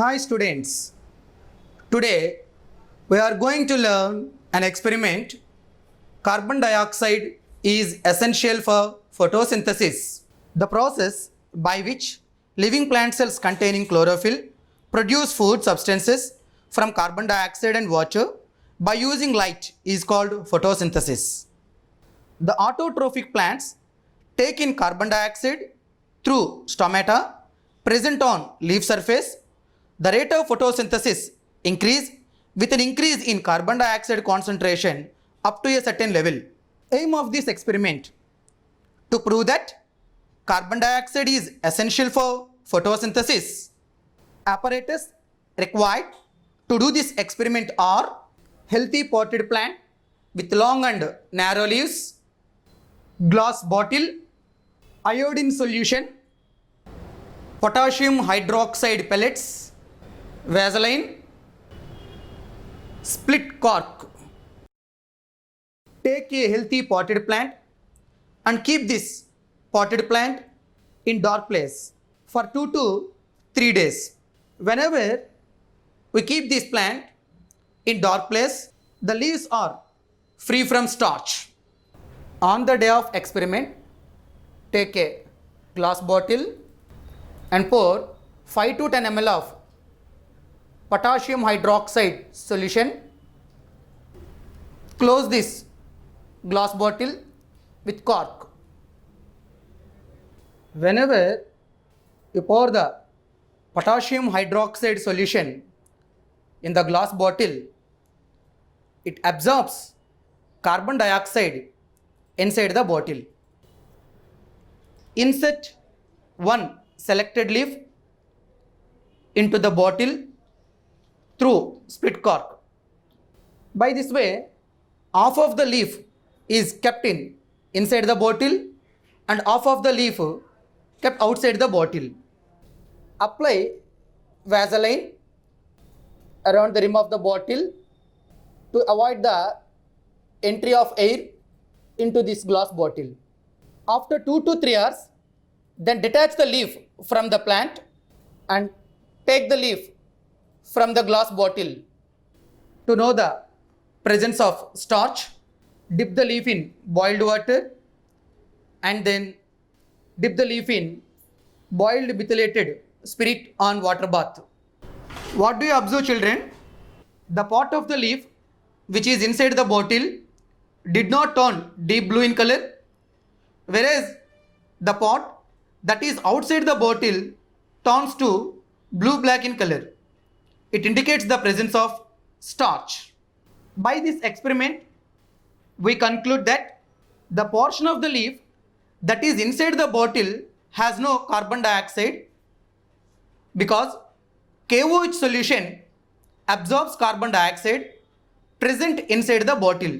Hi students, today we are going to learn an experiment. Carbon dioxide is essential for photosynthesis, the process by which living plant cells containing chlorophyll produce food substances from carbon dioxide and water by using light is called photosynthesis. The autotrophic plants take in carbon dioxide through stomata present on leaf surface. The rate of photosynthesis increase with an increase in carbon dioxide concentration up to a certain level. Aim of this experiment to prove that carbon dioxide is essential for photosynthesis. Apparatus required to do this experiment are healthy potted plant with long and narrow leaves, glass bottle, iodine solution, potassium hydroxide pellets, Vaseline, split cork. Take a healthy potted plant and keep this potted plant in dark place for 2 to 3 days. Whenever we keep this plant in dark place, the leaves are free from starch. On the day of experiment, take a glass bottle and pour 5 to 10 ml of potassium hydroxide solution. Close this glass bottle with cork. Whenever you pour the potassium hydroxide solution in the glass bottle, it absorbs carbon dioxide inside the bottle. Insert one selected leaf into the bottle through split cork. By this way, half of the leaf is kept inside the bottle and half of the leaf kept outside the bottle. Apply Vaseline around the rim of the bottle to avoid the entry of air into this glass bottle. After 2 to 3 hours, then detach the leaf from the plant and take the leaf from the glass bottle. To know the presence of starch, dip the leaf in boiled water and then dip the leaf in boiled methylated spirit on water bath. What do you observe, children? The part of the leaf which is inside the bottle did not turn deep blue in color, whereas the part that is outside the bottle turns to blue-black in color. It indicates the presence of starch. By this experiment, we conclude that the portion of the leaf that is inside the bottle has no carbon dioxide because KOH solution absorbs carbon dioxide present inside the bottle.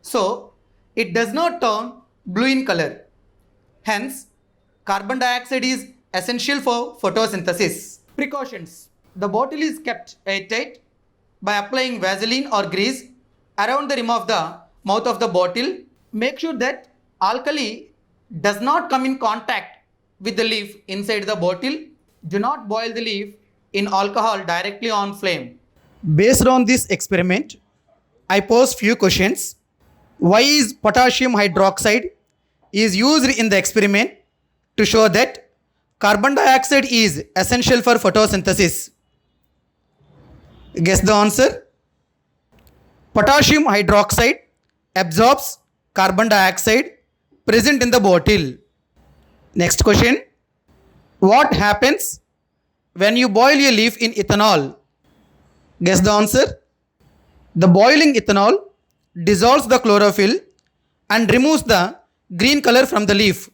So, it does not turn blue in color. Hence, carbon dioxide is essential for photosynthesis. Precautions. The bottle is kept airtight by applying Vaseline or grease around the rim of the mouth of the bottle. Make sure that alkali does not come in contact with the leaf inside the bottle. Do not boil the leaf in alcohol directly on flame. Based on this experiment, I pose few questions. Why is potassium hydroxide is used in the experiment to show that carbon dioxide is essential for photosynthesis? Guess the answer. Potassium hydroxide absorbs carbon dioxide present in the bottle. Next question. What happens when you boil a leaf in ethanol? Guess the answer. The boiling ethanol dissolves the chlorophyll and removes the green color from the leaf.